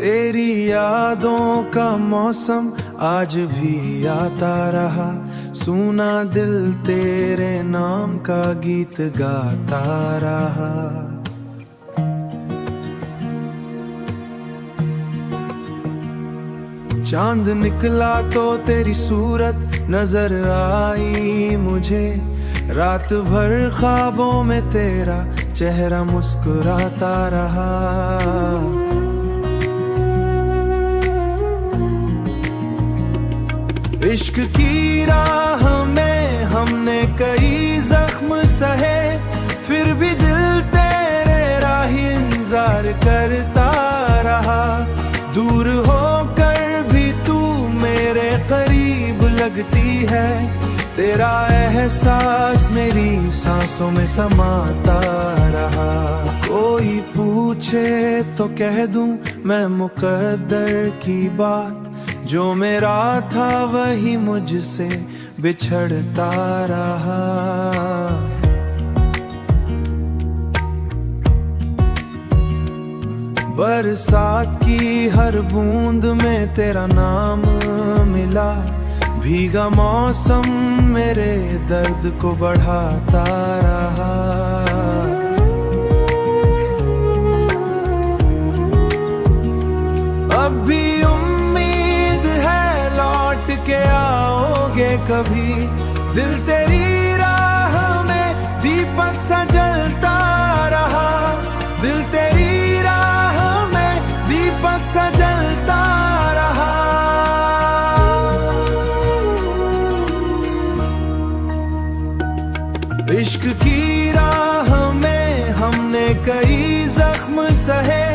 तेरी यादों का मौसम आज भी आता रहा, सुना दिल तेरे नाम का गीत गाता रहा। चांद निकला तो तेरी सूरत नजर आई मुझे, रात भर ख्वाबों में तेरा चेहरा मुस्कुराता रहा। इश्क की राह में हमने कई जख्म सहे, फिर भी दिल तेरे राह इंतजार करता रहा। दूर होकर भी तू मेरे करीब लगती है, तेरा एहसास मेरी सांसों में समाता रहा। कोई पूछे तो कह दूं मैं मुकद्दर की बात, जो मेरा था वही मुझसे बिछड़ता रहा। बरसात की हर बूंद में तेरा नाम मिला, भीगा मौसम मेरे दर्द को बढ़ाता रहा। अब भी उम्मीद है लौट के आओगे कभी, दिल तेरी राह में दीपक सा जलता रहा। दिल तेरी राह में दीपक सा जलता रहा। इश्क की राह में हमने कई जख्म सहे,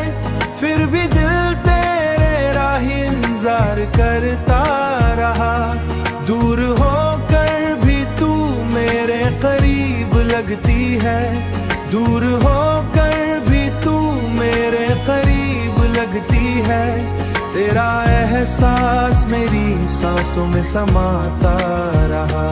फिर भी दिल तेरे राह इंतजार करता रहा। दूर होकर भी तू मेरे करीब लगती है, दूर होकर भी तू मेरे करीब लगती है। तेरा एहसास मेरी सांसों में समाता रहा।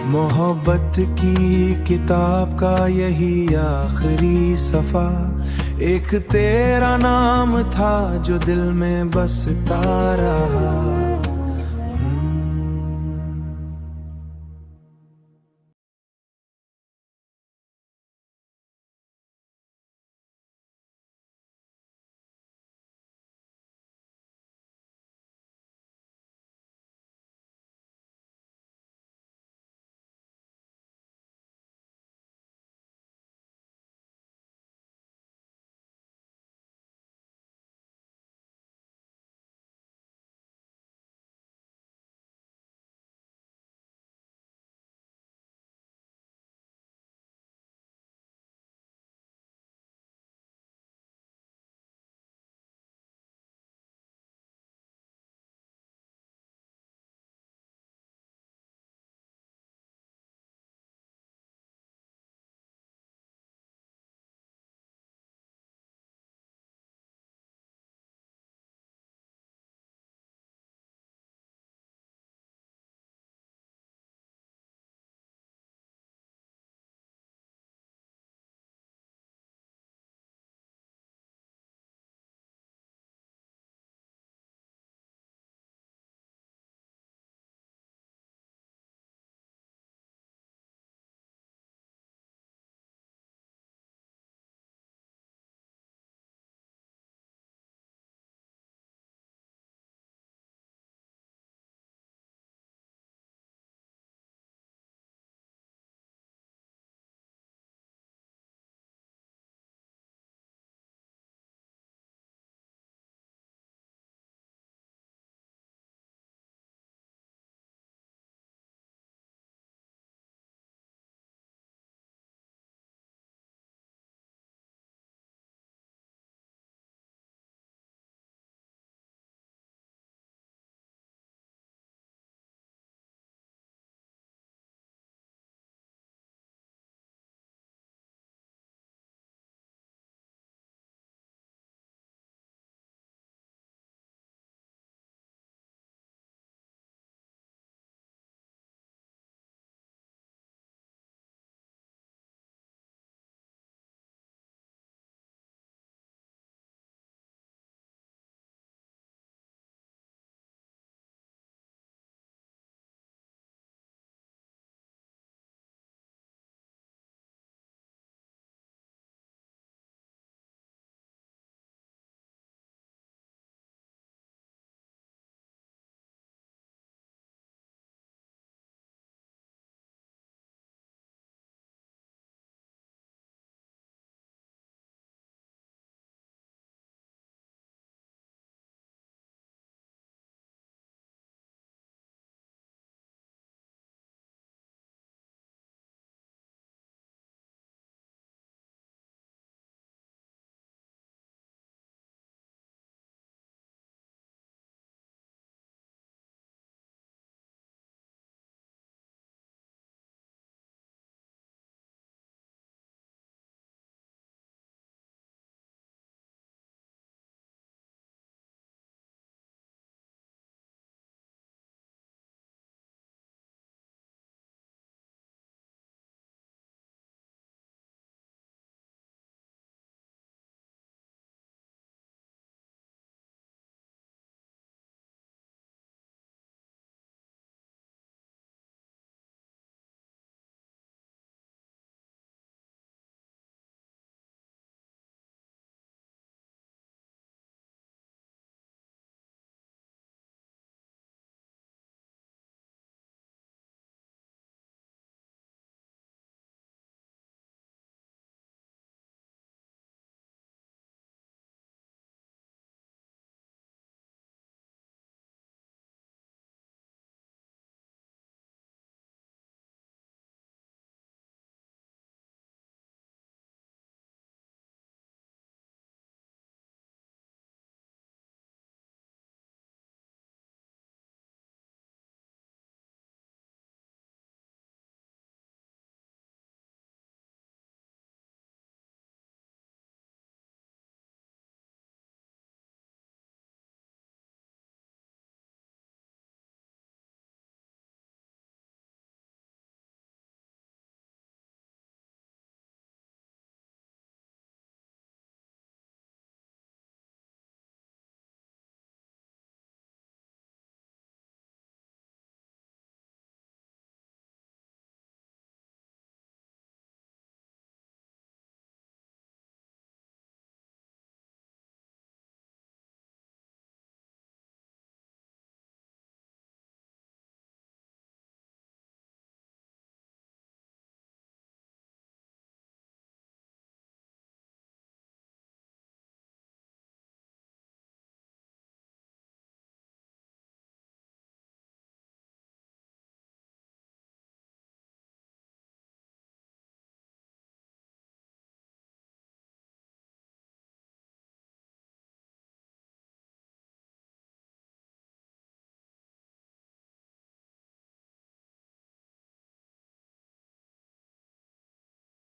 मोहब्बत की किताब का यही आखिरी सफ़ा, एक तेरा नाम था जो दिल में बसता रहा।